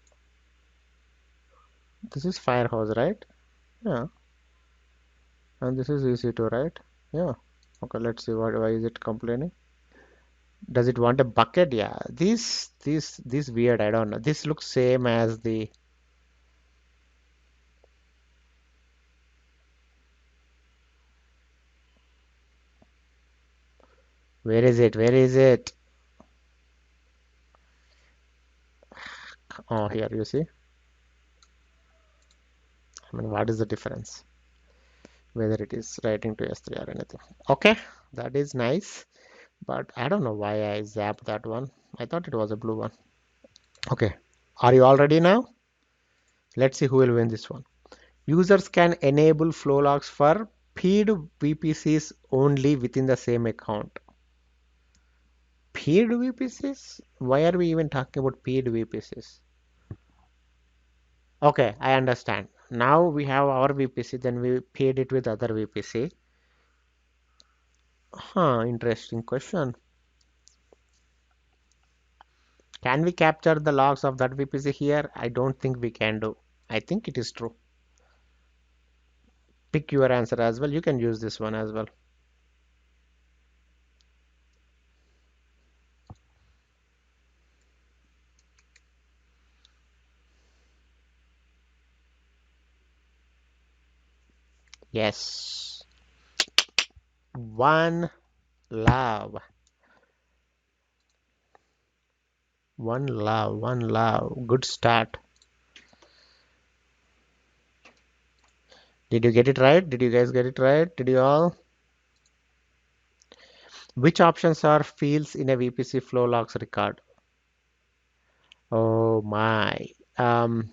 This is Firehose, right? Yeah. And this is EC2, right? Yeah. Okay, let's see why is it complaining. Does it want a bucket? Yeah. This weird. I don't know. This looks same as the. Where is it? Where is it? Oh, here you see. I mean, what is the difference? Whether it is writing to S3 or anything. Okay, that is nice. But I don't know why I zapped that one. I thought it was a blue one. Okay, are you all ready now? Let's see who will win this one. Users can enable flow logs for peed VPCs only within the same account. Peed VPCs? Why are we even talking about peed VPCs? Okay, I understand. Now we have our VPC, then we paid it with other VPC. Huh, interesting question. Can we capture the logs of that VPC here? I don't think we can do. I think it is true. Pick your answer as well. You can use this one as well. Yes. One love. One love. One love. Good start. Did you get it right? Did you guys get it right? Did you all? Which options are fields in a VPC flow logs record? Oh my. Um,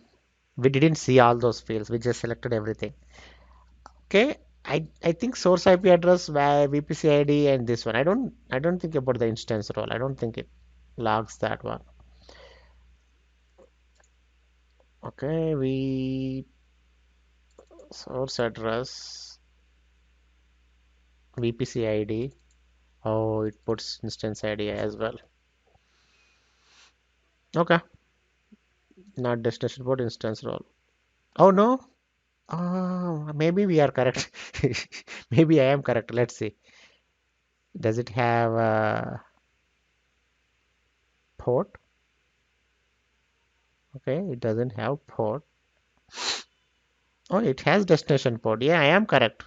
we didn't see all those fields. We just selected everything. Okay. I think source IP address, VPC ID, and this one. I don't think about the instance role. I don't think it logs that one. Okay, we source address, VPC ID. Oh, it puts instance ID as well. Okay, not destination port instance role. Oh no. Oh, maybe we are correct. Maybe I am correct. Let's see. Does it have a port? Okay, it doesn't have port. Oh, it has destination port. Yeah, I am correct.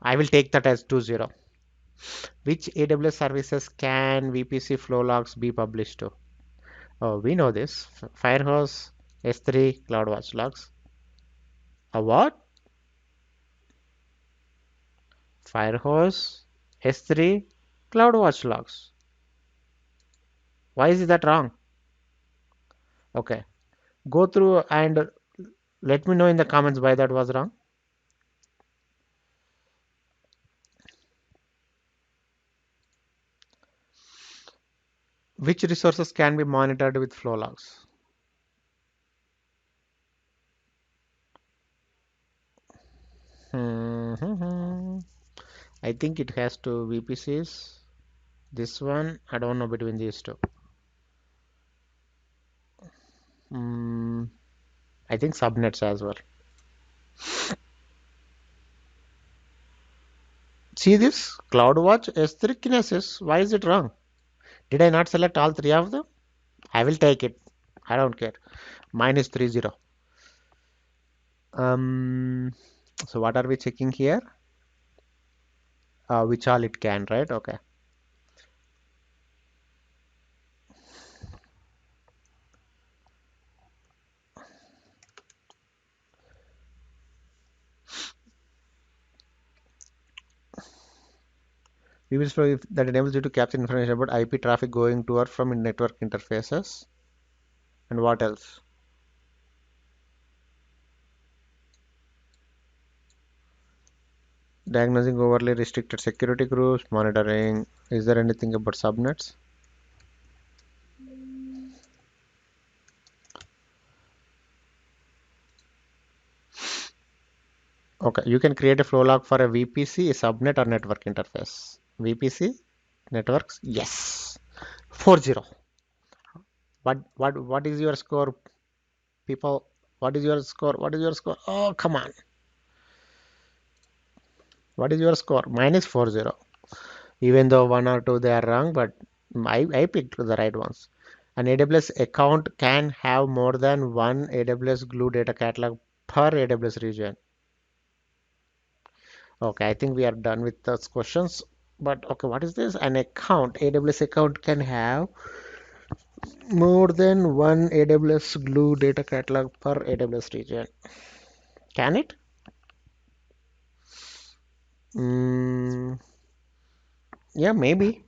I will take that as 20. Which AWS services can VPC flow logs be published to? Oh, we know this. Firehose, S3, CloudWatch logs. A what? Firehose, S3, CloudWatch logs. Why is that wrong? Okay. Go through and let me know in the comments why that was wrong. Which resources can be monitored with flow logs? I think it has two VPCs. This one, I don't know between these two. I think subnets as well. See this? CloudWatch, S3, Kinesis. Why is it wrong? Did I not select all three of them? I will take it. I don't care. Mine is 30. Um, so what are we checking here? Which all it can, right? Okay. VPC flow that enables you to capture information about IP traffic going to or from network interfaces. And what else? Diagnosing overly restricted security groups, monitoring. Is there anything about subnets? Okay, you can create a flow log for a VPC, a subnet, or network interface. VPC, networks, yes. 40. What is your score, people? What is your score? What is your score? Oh, come on. What is your score? Mine is 40. Even though one or two they are wrong, but I picked the right ones. An AWS account can have more than one AWS Glue data catalog per AWS region. Okay, I think we are done with those questions. But okay, what is this? An account, AWS account can have more than one AWS Glue data catalog per AWS region. Can it? Mm, yeah, maybe.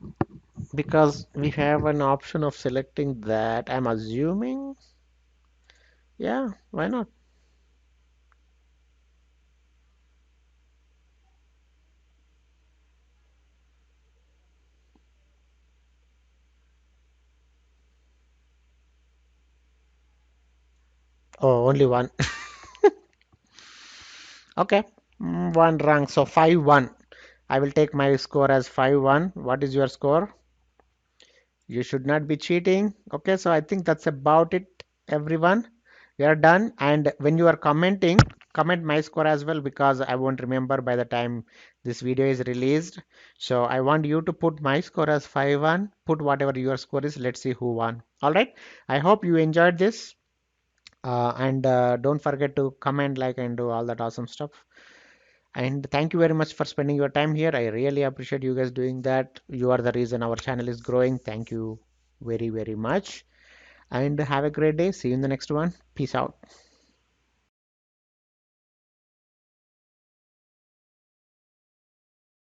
Because we have an option of selecting that. I'm assuming. Yeah, why not? Oh, only one. Okay, one wrong. So 5-1. I will take my score as 5-1. What is your score? You should not be cheating. Okay, so I think that's about it, everyone. We are done. And when you are commenting, comment my score as well because I won't remember by the time this video is released. So I want you to put my score as 5-1. Put whatever your score is. Let's see who won. All right. I hope you enjoyed this. And don't forget to comment, like, and do all that awesome stuff. And thank you very much for spending your time here. I really appreciate you guys doing that. You are the reason our channel is growing. Thank you very, very much. And have a great day. See you in the next one. Peace out.